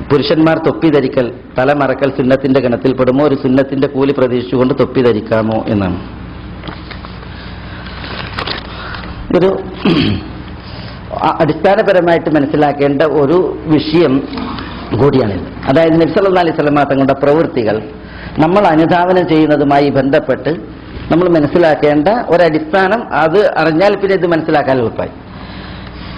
പുരുഷന്മാർ തൊപ്പി ധരിക്കൽ, തലമറക്കൽ സുന്നത്തിന്റെ ഗണത്തിൽപ്പെടുമോ? ഒരു സുന്നത്തിന്റെ കൂലി പ്രതീക്ഷിച്ചുകൊണ്ട് തൊപ്പി ധരിക്കാമോ എന്നാണ്. ഒരു അടിസ്ഥാനപരമായിട്ട് മനസ്സിലാക്കേണ്ട ഒരു വിഷയം കൂടിയാണിത്. അതായത് നബി സല്ലല്ലാഹു അലൈഹി വസല്ലം തങ്ങളുടെ പ്രവൃത്തികൾ നമ്മൾ അനുധാവനം ചെയ്യുന്നതുമായി ബന്ധപ്പെട്ട് നമ്മൾ മനസ്സിലാക്കേണ്ട ഒരടിസ്ഥാനം, അത് അറിഞ്ഞാൽ പിന്നെ ഇത് മനസ്സിലാക്കാൻ എളുപ്പമായി.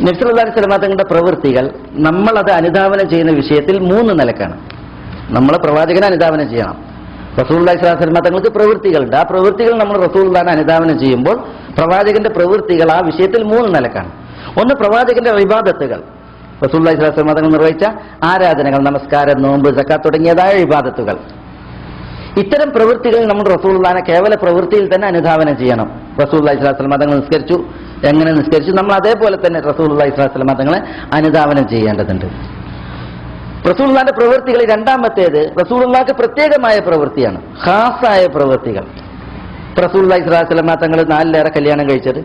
നബി സല്ലല്ലാഹു അലൈഹി വസല്ലം തങ്ങളുടെ പ്രവൃത്തികൾ നമ്മളത് അനുധാവനം ചെയ്യുന്ന വിഷയത്തിൽ 3 നിലക്കാണ്. നമ്മൾ പ്രവാചകനെ അനുധാവനം ചെയ്യണം. റസൂലുള്ളാഹി സ്വല്ലല്ലാഹു അലൈഹി വസല്ലം തങ്ങൾക്ക് പ്രവൃത്തികളുണ്ട്. ആ പ്രവൃത്തികൾ നമ്മൾ റസൂലുള്ളാഹിനെ അനുധാവനം ചെയ്യുമ്പോൾ പ്രവാചകന്റെ പ്രവൃത്തികൾ ആ വിഷയത്തിൽ 3 നിലക്കാണ്. ഒന്ന്, പ്രവാചകന്റെ ഇബാദത്തുകൾ, റസൂലുള്ളാഹി സ്വല്ലല്ലാഹു അലൈഹി വസല്ലം തങ്ങൾ നിർവഹിച്ച ആരാധനകൾ, നമസ്കാരം, നോമ്പ്, സക്കാത്ത് തുടങ്ങിയതായ ഇബാദത്തുകൾ. ഇത്തരം പ്രവൃത്തികൾ നമ്മൾ റസൂലുള്ളാഹിനെ കേവല പ്രവൃത്തിയിൽ തന്നെ അനുധാവനം ചെയ്യണം. റസൂലുള്ളാഹി സ്വല്ലല്ലാഹു അലൈഹി വസല്ലം തങ്ങൾ നിസ്കരിച്ചു, എങ്ങനെ നിസ്കരിച്ചു, നമ്മൾ അതേപോലെ തന്നെ റസൂലുള്ളാഹി സ്വല്ലല്ലാഹു അലൈഹി വസല്ലം തങ്ങളെ അനുധാവനം ചെയ്യേണ്ടതുണ്ട്. റസൂലുള്ളാഹിന്റെ പ്രവൃത്തികൾ രണ്ടാമത്തേത് റസൂലുള്ളാഹിക്ക് പ്രത്യേകമായ പ്രവൃത്തിയാണ്, ഖാസായ പ്രവൃത്തികൾ. റസൂലുള്ളാഹി സ്വല്ലല്ലാഹു അലൈഹി വസല്ലം തങ്ങൾ 4 കല്യാണം കഴിച്ചത്,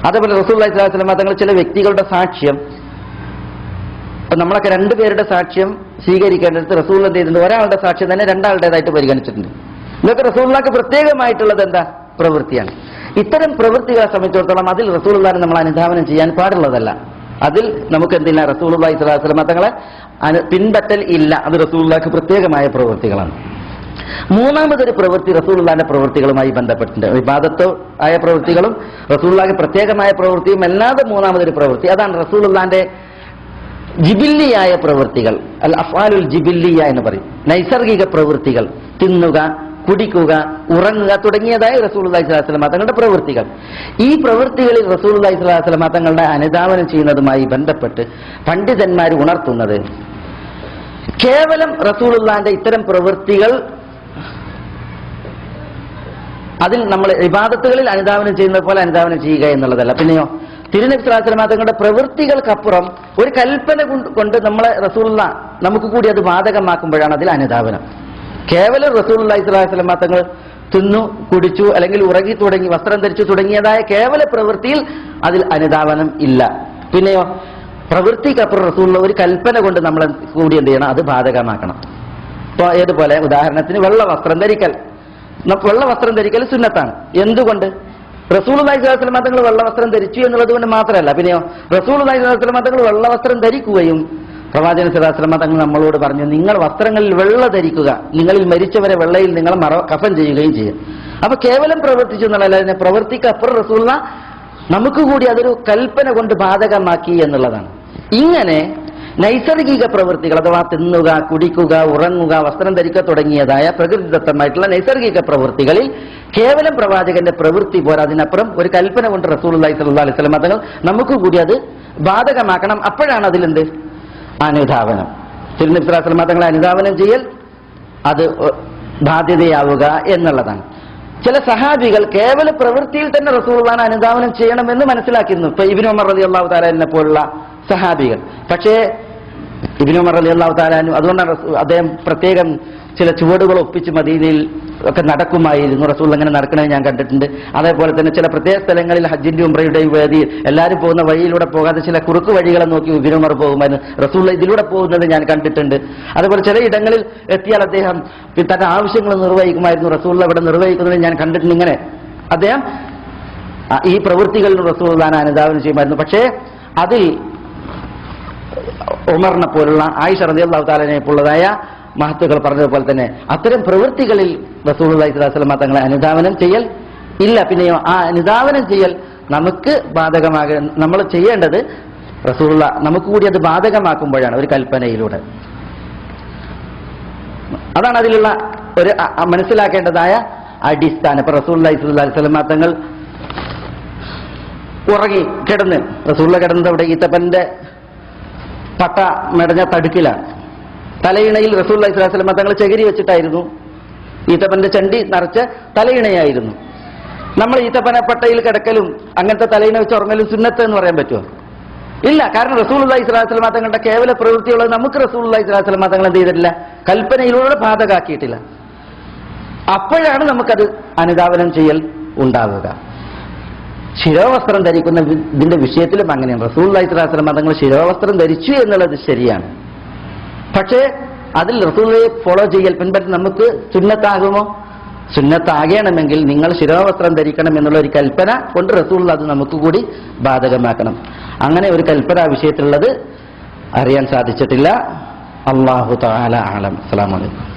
അതേപോലെ റസൂലുള്ളാഹി സ്വല്ലല്ലാഹു അലൈഹി വസല്ലം തങ്ങൾ ചില വ്യക്തികളുടെ സാക്ഷ്യം, നമ്മളൊക്കെ 2 പേരുടെ സാക്ഷ്യം സ്വീകരിക്കേണ്ടത് റസൂൽ എന്ത് ചെയ്തിട്ടുണ്ട്? ഒരാളുടെ സാക്ഷ്യം തന്നെ 2 ആളുടേതായിട്ട് പരിഗണിച്ചിട്ടുണ്ട്. ഇതൊക്കെ റസൂലുള്ളാഹിക്ക് പ്രത്യേകമായിട്ടുള്ളത് എന്താ? പ്രവൃത്തിയാണ്. ഇത്തരം പ്രവൃത്തികളെ സംബന്ധിച്ചിടത്തോളം അതിൽ റസൂലുള്ളാഹിനെ നമ്മൾ അനുധാവനം ചെയ്യാൻ പാടുള്ളതല്ല. അതിൽ നമുക്ക് എന്തില്ല? റസൂലുള്ളാഹി സ്വല്ലല്ലാഹു അലൈഹി വസല്ലം തങ്ങളെ പിൻപറ്റൽ ഇല്ല. അത് റസൂലുള്ളാഹിക്ക് പ്രത്യേകമായ പ്രവൃത്തികളാണ്. മൂന്നാമതൊരു പ്രവൃത്തി റസൂലുള്ളാഹിന്റെ പ്രവൃത്തികളുമായി ബന്ധപ്പെട്ടിട്ടുണ്ട്. ഇബാദത്തോ ആയ പ്രവൃത്തികളും റസൂലുള്ളാഹിക്ക് പ്രത്യേകമായ പ്രവൃത്തിയും അല്ലാതെ മൂന്നാമതൊരു പ്രവൃത്തി, അതാണ് റസൂലുള്ളാഹിന്റെ ജിബില്ലിയായ പ്രവൃത്തികൾ, അൽ അഫ്ആലുൽ ജിബില്ലിയ എന്ന് പറയും. നൈസർഗിക പ്രവൃത്തികൾ, തിന്നുക, കുടിക്കുക, ഉറങ്ങുക തുടങ്ങിയതായ റസൂലുള്ളാഹി സ്വല്ലല്ലാഹു അലൈഹി വസല്ലം തങ്ങളുടെ പ്രവൃത്തികൾ. ഈ പ്രവൃത്തികളിൽ റസൂലുള്ളാഹി സ്വല്ലല്ലാഹു അലൈഹി വസല്ലം തങ്ങളുടെ അനുധാവനം ചെയ്യുന്നതുമായി ബന്ധപ്പെട്ട് പണ്ഡിതന്മാർ ഉണർത്തുന്നത്, കേവലം റസൂലുള്ളാഹിന്റെ ഇത്തരം പ്രവൃത്തികൾ അതിൽ നമ്മൾ ഇബാദത്തുകളിൽ അനുധാവനം ചെയ്യുന്നത് പോലെ അനുധാവനം ചെയ്യുക എന്നുള്ളതല്ല. പിന്നെയോ തിരുനബി സ്വല്ലല്ലാഹു അലൈഹി വസല്ലം തങ്ങളുടെ പ്രവൃത്തികൾക്കപ്പുറം ഒരു കൽപ്പന കൊണ്ട് നമ്മളെ റസൂലുള്ളാഹ് നമുക്ക് കൂടി അത് ബാധകമാക്കുമ്പോഴാണ് അതിൽ അനുധാവനം. കേവലം റസൂലുള്ളാഹി സ്വല്ലല്ലാഹു അലൈഹി വസല്ലം തങ്ങൾ തിന്നു, കുടിച്ചു, അല്ലെങ്കിൽ ഉറങ്ങി തുടങ്ങി, വസ്ത്രം ധരിച്ചു തുടങ്ങിയതായ കേവല പ്രവൃത്തിയിൽ അതിൽ അനുധാവനം ഇല്ല. പിന്നെയോ പ്രവൃത്തിക്കപ്പുറം റസൂലുള്ള ഒരു കൽപ്പന കൊണ്ട് നമ്മൾ കൂടി എന്ത് ചെയ്യണം? അത് ബാധകമാക്കണം. ഇപ്പോൾ ഏതുപോലെ, ഉദാഹരണത്തിന് വെള്ള വസ്ത്രം ധരിക്കൽ. വെള്ള വസ്ത്രം ധരിക്കൽ സുന്നത്താണ്. എന്തുകൊണ്ട്? റസൂലുള്ളാഹി സ്വല്ലല്ലാഹു അലൈഹി വസല്ലം തങ്ങൾ വെള്ള വസ്ത്രം ധരിച്ചു എന്നുള്ളത് കൊണ്ട് മാത്രമല്ല, പിന്നെയോ റസൂലുള്ളാഹി സ്വല്ലല്ലാഹു അലൈഹി വസല്ലം തങ്ങൾ വെള്ള വസ്ത്രം ധരിക്കുകയും പ്രവാചകൻ സ്വല്ലല്ലാഹു അലൈഹി വസല്ലം തങ്ങൾ നമ്മളോട് പറഞ്ഞു, നിങ്ങൾ വസ്ത്രങ്ങളിൽ വെള്ള ധരിക്കുക, നിങ്ങളിൽ മരിച്ചവരെ വെള്ളയിൽ നിങ്ങൾ കഫൻ ചെയ്യുകയും ചെയ്യും. അപ്പൊ കേവലം പ്രവർത്തിച്ചു എന്നുള്ളതല്ല, അതിനെ പ്രവർത്തിക്കപ്പുറം റസൂലുള്ളാഹ് നമുക്ക് കൂടി അതൊരു കൽപ്പന കൊണ്ട് ബാധകമാക്കി എന്നുള്ളതാണ്. ഇങ്ങനെ നൈസർഗിക പ്രവൃത്തികൾ, അഥവാ തിന്നുക, കുടിക്കുക, ഉറങ്ങുക, വസ്ത്രം ധരിക്കുക തുടങ്ങിയതായ പ്രകൃതിദത്തമായിട്ടുള്ള നൈസർഗിക പ്രവൃത്തികളിൽ കേവലം പ്രവാചകന്റെ പ്രവൃത്തി പോരാ, അതിനപ്പുറം ഒരു കൽപ്പന കൊണ്ട് റസൂലുള്ളാഹി സ്വല്ലല്ലാഹു അലൈഹി വസല്ലം തങ്ങൾ നമുക്ക് കൂടി അത് ബാധകമാക്കണം. അപ്പോഴാണ് അതിലെന്ത്? അനുധാവനം. തിരുനബി സ്വല്ലല്ലാഹു അലൈഹി വസല്ലം തങ്ങളെ അനുധാവനം ചെയ്യൽ അത് ബാധ്യതയാവുക എന്നുള്ളതാണ്. ചില സഹാബികൾ കേവല പ്രവൃത്തിയിൽ തന്നെ റസൂലുള്ളാഹിനെ അനുധാവനം ചെയ്യണമെന്ന് മനസ്സിലാക്കിയിരുന്നു. ഇപ്പൊ ഇബ്നു ഉമർ റളിയല്ലാഹു തആല അൻഹു പോലുള്ള സഹാബികൾ. പക്ഷേ ഇബ്നു ഉമർ റളിയല്ലാഹു തആല അൻഹു, അതുകൊണ്ടാണ് അദ്ദേഹം പ്രത്യേകം ചില ചുവടുകൾ ഒപ്പിച്ച് മദീനയിൽ ഒക്കെ നടക്കുമായിരുന്നു. റസൂൽ അങ്ങനെ നടക്കുന്നത് ഞാൻ കണ്ടിട്ടുണ്ട്. അതേപോലെ തന്നെ ചില പ്രത്യേക സ്ഥലങ്ങളിൽ ഹജ്ജിന്റെ ഉംറയുടെയും വേദിയിൽ എല്ലാവരും പോകുന്ന വഴിയിലൂടെ പോകാതെ ചില കുറുക്ക് വഴികളെ നോക്കി ഇബ്നു ഉമർ പോകുമായിരുന്നു. റസൂൽ ഇതിലൂടെ പോകുന്നത് ഞാൻ കണ്ടിട്ടുണ്ട്. അതുപോലെ ചില ഇടങ്ങളിൽ എത്തിയാൽ അദ്ദേഹം തന്റെ ആവശ്യങ്ങൾ നിർവഹിക്കുമായിരുന്നു. റസൂൽ അവിടെ നിർവഹിക്കുന്നത് ഞാൻ കണ്ടിട്ടുണ്ട്. ഇങ്ങനെ അദ്ദേഹം ഈ പ്രവൃത്തികളിൽ റസൂലുള്ളാഹിനെ അനുധാവനം ചെയ്യുമായിരുന്നു. പക്ഷേ അതിൽ ഉമറിനെ പോലുള്ള, ആയിഷ റളിയല്ലാഹു തആലയെ പോലുള്ളതായ മഹത്തുക്കൾ പറഞ്ഞതുപോലെ തന്നെ അത്തരം പ്രവൃത്തികളിൽ റസൂലുള്ളാഹി സ്വല്ലല്ലാഹു അലൈഹി വസല്ലം തങ്ങളെ അനുധാവനം ചെയ്യൽ ഇല്ല. പിന്നെയോ ആ അനുധാവനം ചെയ്യൽ നമുക്ക് നമ്മൾ ചെയ്യേണ്ടത് റസൂലുള്ള നമുക്ക് കൂടി അത് ബാധകമാക്കുമ്പോഴാണ്, ഒരു കൽപ്പനയിലൂടെ. അതാണ് അതിലുള്ള ഒരു മനസ്സിലാക്കേണ്ടതായ അടിസ്ഥാനം. ഇപ്പൊ റസൂലുള്ളാഹി സ്വല്ലല്ലാഹു അലൈഹി വസല്ലം തങ്ങൾ ഉറങ്ങി കിടന്ന്, റസൂലുള്ള കിടന്നത് അവിടെ ഈത്തപ്പന്റെ പട്ട മെടഞ്ഞ തടുക്കിലാണ്. തലയിണയിൽ റസൂലുള്ളാഹി സ്വല്ലല്ലാഹു അലൈഹി വസല്ലം തങ്ങൾ ചകിരി വെച്ചിട്ടായിരുന്നു. ഈത്തപ്പന്റെ ചണ്ടി നിറച്ച് തലയിണയായിരുന്നു. നമ്മൾ ഈത്തപ്പന പട്ടയിൽ കിടക്കലും അങ്ങനത്തെ തലയിണ വെച്ച് ഉറങ്ങലും സുന്നത്ത് എന്ന് പറയാൻ പറ്റുമോ? ഇല്ല. കാരണം റസൂലുള്ളാഹി സ്വല്ലല്ലാഹു അലൈഹി വസല്ലം തങ്ങളുടെ കേവല പ്രവൃത്തിയുള്ളത് നമുക്ക് റസൂലുള്ളാഹി സ്വല്ലല്ലാഹു അലൈഹി വസല്ലം തങ്ങൾ എന്ത് ചെയ്തിട്ടില്ല? കൽപ്പനയിലൂടെ ബാധകമാക്കിയിട്ടില്ല. അപ്പോഴാണ് നമുക്കത് അനുധാവനം ചെയ്യൽ ഉണ്ടാവുക. ശിരോവസ്ത്രം ധരിക്കുന്ന ഇതിന്റെ വിഷയത്തിലും അങ്ങനെയാണ്. റസൂലുള്ളാഹി സ്വല്ലല്ലാഹു അലൈഹി വസല്ലം തങ്ങൾ ശിരോവസ്ത്രം ധരിച്ചു എന്നുള്ളത് ശരിയാണ്. പക്ഷേ അതിൽ റസൂലുള്ളാഹിയെ ഫോളോ ചെയ്യൽ പിൻപറ്റി നമുക്ക് സുന്നത്താകുമോ? സുന്നത്താകണമെങ്കിൽ നിങ്ങൾ ശിരോവസ്ത്രം ധരിക്കണം എന്നുള്ള ഒരു കൽപ്പന കൊണ്ട് റസൂലുള്ളാഹി അത് നമുക്ക് കൂടി ബാധകമാക്കണം. അങ്ങനെ ഒരു കൽപ്പന വിഷയത്തിലുള്ളത് അറിയാൻ സാധിച്ചിട്ടില്ല. അല്ലാഹു തആല അഅലം. അസ്സലാമു അലൈക്കും.